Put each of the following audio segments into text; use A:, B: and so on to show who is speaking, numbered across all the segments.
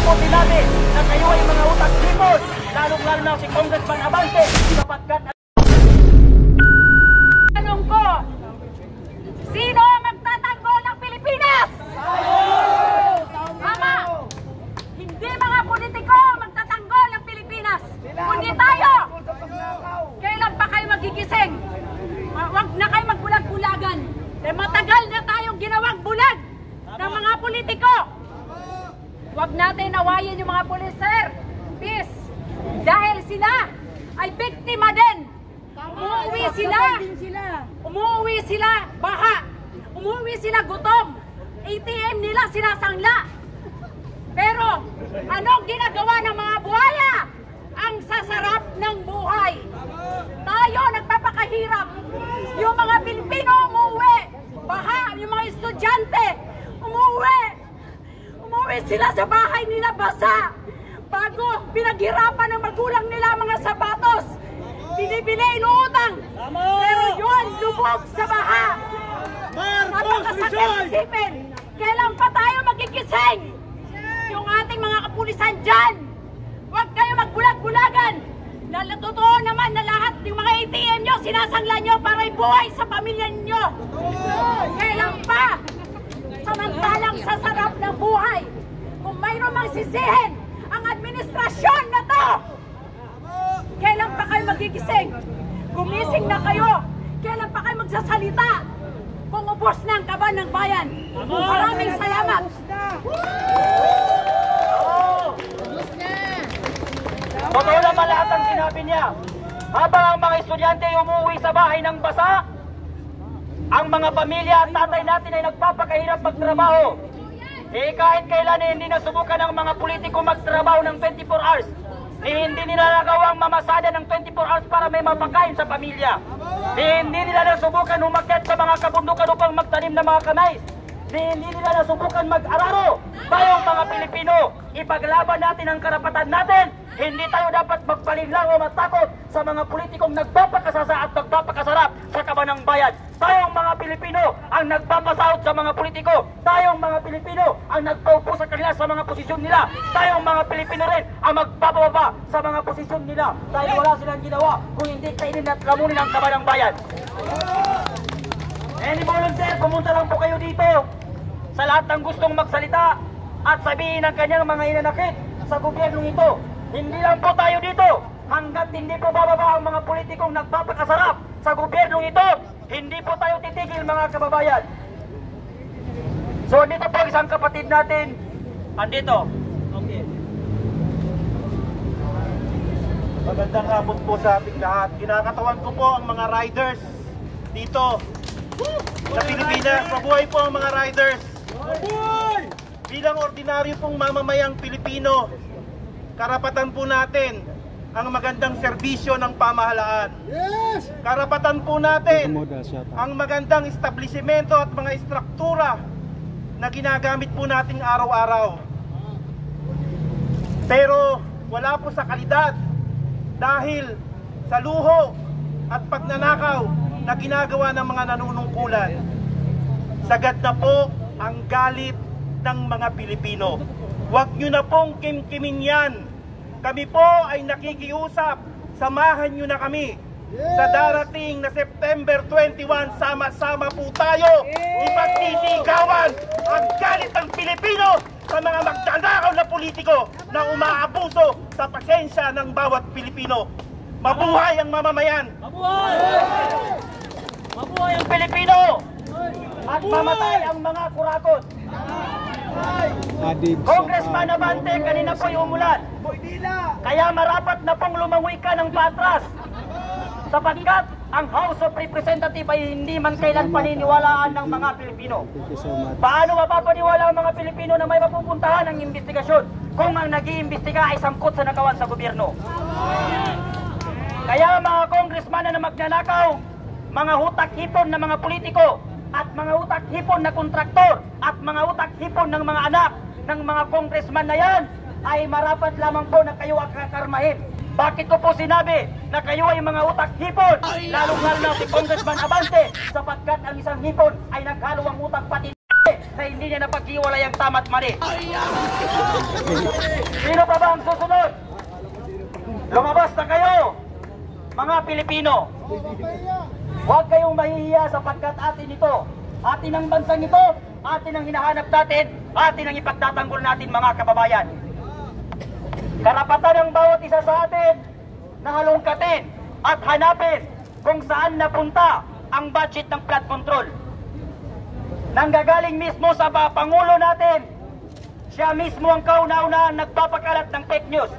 A: po sinabi na kayo ay mga utak-hipon, lalong-lalo na si Congressman Abante, sapagkat
B: tanong ko, sino ang magtatanggol ng Pilipinas? Tama! Hindi mga politiko magtatanggol ng Pilipinas, kundi tayo! Kailan pa kayo magigising? Huwag na kayo magbulag-bulagan. Matagal na tayong ginawang bulag ng mga politiko. Huwag natin awayin yung mga pulis, sir. Peace. Dahil sila ay biktima din. Umuwi sila baha. Umuwi sila gutom. ATM nila sinasangla. Pero anong ginagawa ng mga buhaya? Ang sasarap ng buhay. Tayo nagpapakahirap. Yung mga Pilipino umuwi. Baha, yung mga estudyante umuwi. Umuwi sila sa bahay nila basa. Bago pinaghirapan ng magulang nila mga sapatos. Binibili, inuutang. Pero yun, lubog sa baha. Napakasakit isipin. Kailan pa tayo magigising? Yung ating mga kapulisan dyan. Huwag kayo magbulag-bulagan. Totoo naman na lahat ng mga ATM nyo, sinasangla nyo para ibuhay sa pamilya ninyo. Kailan pa? Samantalang sa sarap ng buhay. Kung mayroon mang sisihin ang administrasyon na to, kailan pa kayo magigising? Gumising na kayo. Kailan pa kayo magsasalita? Kung ubos na ang kaban ng bayan. Maraming salamat.
A: totoo naman lahat ang sinabi niya. Habang ang mga estudyante ay umuwi sa bahay ng basa, ang mga pamilya at tatay natin ay nagpapakahirap magtrabaho. Kahit kailan hindi nasubukan ng mga politiko magtrabaho ng 24 hours. Hindi nila nagawang mamasada ng 24 hours para may mapakain sa pamilya. Hindi nila nasubukan umakyat sa mga kabundukan upang magtanim ng mga kamay. Hindi nila nasubukan mag-araro. Tayong mga Pilipino, ipaglaban natin ang karapatan natin. Hindi tayo dapat magpalinlang o matakot sa mga politikong nagpapakasasa at nagpapakasarap sa kaban ng bayan. Tayong mga Pilipino ang nagpapasahod sa mga politiko. Tayong mga Pilipino ang nagpaupo sa kanila sa mga posisyon nila. Tayong mga Pilipino rin ang magpapababa sa mga posisyon nila. Dahil wala silang ginawa kung hindi kainin at lamunin ang kaban ng bayan. Any volunteer, pumunta lang po kayo dito sa lahat ng gustong magsalita at sabihin ang kanyang mga inanakit sa gobyernong ito. Hindi lang po tayo dito hanggat hindi po bababa ang mga politikong nagpapakasarap sa gobyernong ito. Hindi po tayo titigil, mga kababayan. So dito po isang kapatid natin. Andito. Okay.
C: Magandang hapon po sa ating lahat. Kinakatawan ko po ang mga riders dito sa Pilipinas. Mabuhay po ang mga riders. Bilang ordinaryo pong mamamayang Pilipino, karapatan po natin ang magandang serbisyo ng pamahalaan. Yes! Karapatan po natin ang magandang establishmento at mga istruktura na ginagamit po nating araw-araw. Pero wala po sa kalidad dahil sa luho at pagnanakaw na ginagawa ng mga nanunungkulan. Sagad na po ang galit ng mga Pilipino. Huwag nyo na pong kimkimin yan. Kami po ay nakikiusap. Samahan nyo na kami. Sa darating na September 21, sama-sama po tayo ipagsisigawan ang galit ng Pilipino sa mga magdanakaw na politiko na umaabuso sa pasensya ng bawat Pilipino. Mabuhay ang mamamayan!
A: Mabuhay! Mabuhay ang Pilipino! At mamatay ang mga kurakot! Congressman Abante, kanina po yung umulan. Kaya marapat na pong lumangoy ka ng patras. Sapagkat ang House of Representatives ay hindi man kailan paniniwalaan ng mga Pilipino. Paano mapapaniwala ang mga Pilipino na may mapupuntahan ng investigasyon kung ang nag-iimbestiga ay sangkot sa nakawan sa gobyerno? Kaya mga congressman na magnanakaw, mga hutak-hipon na mga politiko, at mga utak-hipon na kontraktor at mga utak-hipon ng mga anak ng mga congressman na yan ay marapat lamang po na kayo ang kakarmahin. Bakit ko po sinabi na kayo ay mga utak-hipon? Lalong-lalo na si Congressman Abante sapagkat ang isang hipon ay naghalawang utak pati na hindi niya napaghiwalay ang tama't mali. Sino pa ba ang susunod? Lumabas na kayo, mga Pilipino. Huwag kayong mahihiya sapagkat atin ito. Atin ang bansang ito, atin ang hinahanap natin, atin ang ipagtatanggol natin, mga kababayan. Karapatan ng bawat isa sa atin na halongkatin at hanapin kung saan napunta ang budget ng flood control. Nanggagaling mismo sa Pangulo natin. Siya mismo ang kauna-unahan nagpapakalat ng fake news.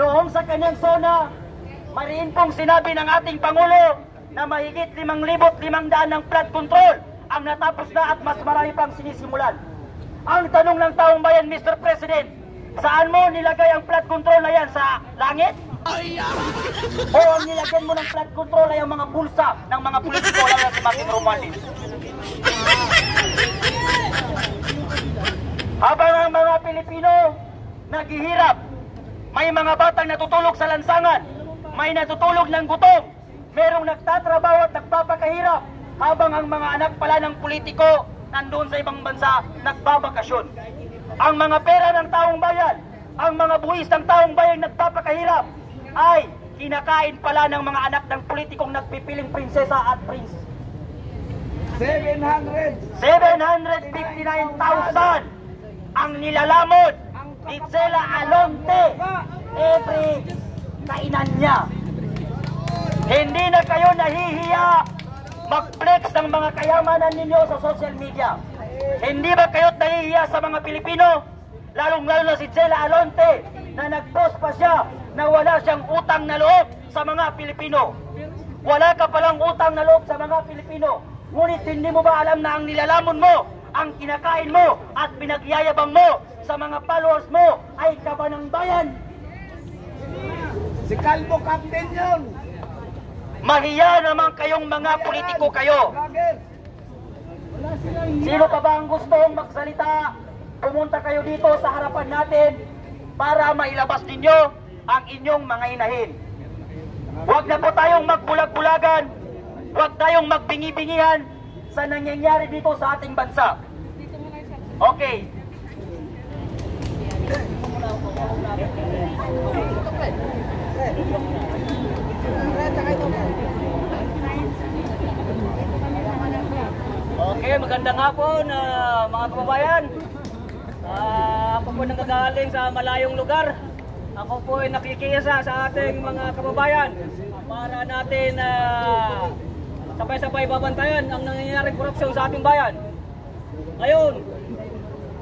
A: Noong sa kanyang zona, mariin pong sinabi ng ating Pangulo na mahigit 5,500 ng flood control ang natapos na at mas marami pang sinisimulan. Ang tanong ng taong bayan, Mr. President, saan mo nilagay ang flood control na yan? Sa langit? O ang nilagyan mo ng flood control ay ang mga bulsa ng mga politiko lalo na si Martin Romualdez? Habang ang mga Pilipino naghihirap, may mga batang natutulog sa lansangan, may natutulog ng gutom, merong nagtatrabaho at nagpapakahirap, habang ang mga anak pala ng politiko nandoon sa ibang bansa nagbabakasyon. Ang mga pera ng taong bayan, ang mga buwis ng taong bayan nagpapakahirap ay kinakain pala ng mga anak ng politikong nagpipiling prinsesa at prince. 759,000 ang nilalamod ni Gisela Alonte every kainan niya. Hindi na kayo nahihiya mag-flex ng mga kayamanan ninyo sa social media. Hindi ba kayo nahihiya sa mga Pilipino? Lalong-lalo na si Gisela Alonte na nag-post pa siya na wala siyang utang na loob sa mga Pilipino. Wala ka palang utang na loob sa mga Pilipino. Ngunit hindi mo ba alam na ang nilalamon mo, ang kinakain mo at pinagyayabang mo sa mga followers mo ay kaba ng bayan?
D: Si Calvo Captain yun!
A: Mahiya naman kayong mga politiko kayo. Sino pa ba ang gustong magsalita? Pumunta kayo dito sa harapan natin para mailabas ninyo ang inyong mga inahin. Huwag na po tayong magbulag-bulagan. Huwag tayong magbingi-bingihan sa nangyayari dito sa ating bansa. Okay. Okay, magandang hapon mga kababayan. Ako po nanggagaling sa malayong lugar. Ako po ay nakikisa sa ating mga kababayan para natin sabay-sabay babantayan ang nangyayaring korupsyon sa ating bayan. Ngayon,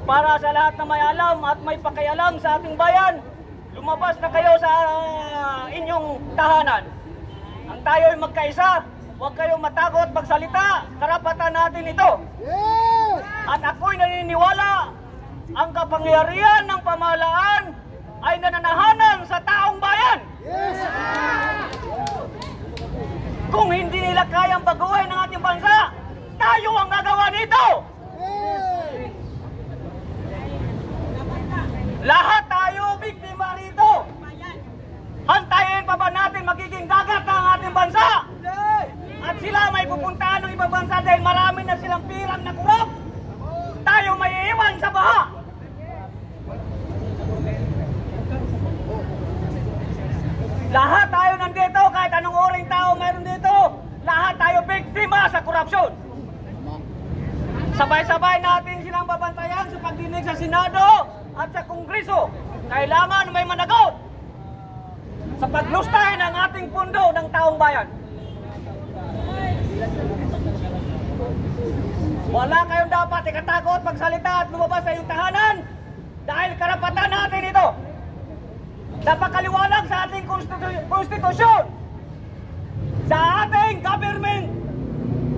A: para sa lahat na may alam at may pakialam sa ating bayan, lumabas na kayo sa inyong tahanan. Ang tayo ay magkaisa, huwag kayong matakot magsalita, karapatan natin ito. At ako'y naniniwala, ang kapangyarihan ng pamahalaan ay nananahanan sa taong bayan. Kung hindi nila kayang baguhin ang ating bansa, tayo ang gagawa nito. Lahat tayo biktima rito. Hantayin pa ba natin magiging dagat ang ating bansa? At sila may pupuntahan ng ibang bansa dahil marami na silang pirang na kurap. Tayo may iiwan sa baha. Lahat tayo nandito, kahit anong oring tao mayroon dito, lahat tayo biktima sa korupsyon. Sabay-sabay natin silang babantayan sa pagdinig sa Senado at sa Kongreso. Kailangan may managot sa paglustay ng ating pundo ng taong bayan. Wala kayong dapat ikatakot magsalita at lumabas sa iyong tahanan dahil karapatan natin ito. Napakaliwanag sa ating konstitusyon, sa ating government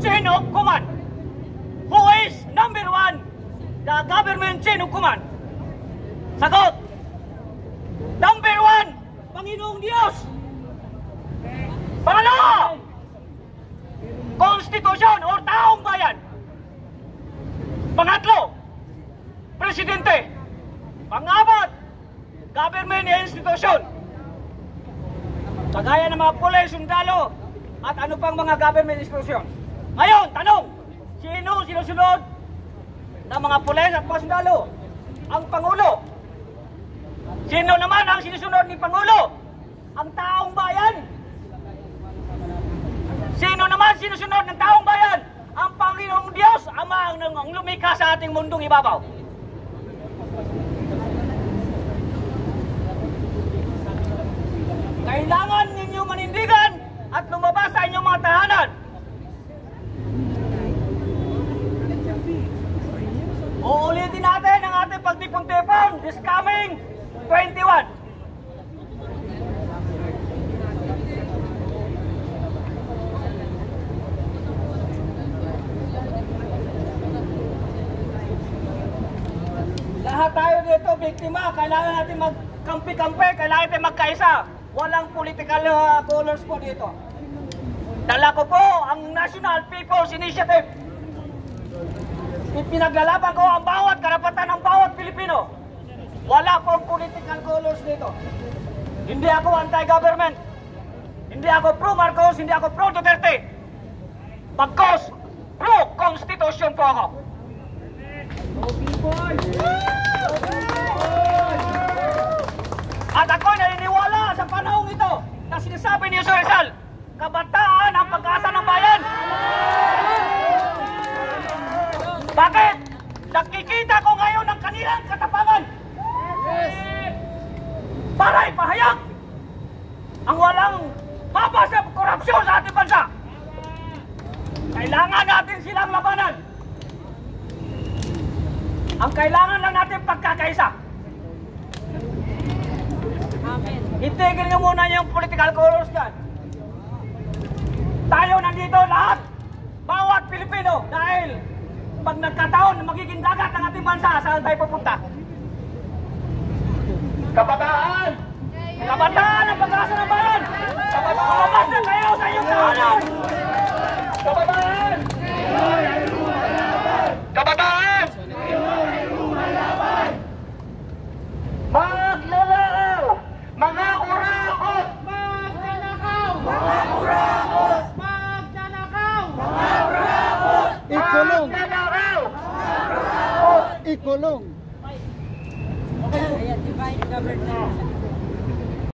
A: chain of command. Who is number one? The government chain of command. Sagot! Number one, Panginoong Diyos. Pangalawa, konstitusyon o taong bayan. Pangatlo, presidente. Pangapat, government institution. Kagaya ng mga pulis, sundalo, at ano pang mga government institution. Ngayon, tanong, sino sinusunod ng mga pulis at mga sundalo, ang Pangulo. Sino naman ang sinusunod ni Pangulo? Ang taong bayan. Sino naman sinusunod ng taong bayan? Ang Panginoong Diyos, Ama ang lumikha sa ating mundong ibabaw. Kailangan ninyo manindigan at lumabas sa inyong mga tahanan. Uulitin natin ang ating pagtipon-tipon this coming 21. Lahat tayo dito, biktima. Kailangan natin magkampi-kampi, kailangan natin magkaisa. Walang political colors po dito. Dala ko po ang National People's Initiative. Ipinaglalaban ko ang bawat karapatan ng bawat Pilipino. Wala pong political colors dito. Hindi ako anti-government. Hindi ako pro-Marcos, hindi ako pro-Duterte. Pagkos, pro-Constitution po ako. At ako'y naniniwala sa panahong ito na sinasabi ni Jose Rizal, kabataan ang pag-asa ng bayan. Bakit? Nakikita ko ngayon ang kanilang katapangan. Para ipahayag ang walang babas sa korupsyon sa ating bansa. Kailangan natin silang labanan. Ang kailangan lang natin pagkakaisa. Amen. Itigil nyo muna yung political colors dyan. Tayo nandito lahat, bawat Pilipino, dahil pag nagkataon, magiging dagat ang ating bansa, saan tayo pupunta? Kabataan! Kabataan ang pag-asa ng bayan! Lumabas na kayo sa inyong tahanan! Kabataan! Kabataan! Magnanakaw! Mga kurakot! Magnanakaw! Mga kurakot! Magnanakaw! Mga kurakot!
D: Ikulong!
A: Magnanakaw!
D: Ikulong!
B: Ayan, divine government.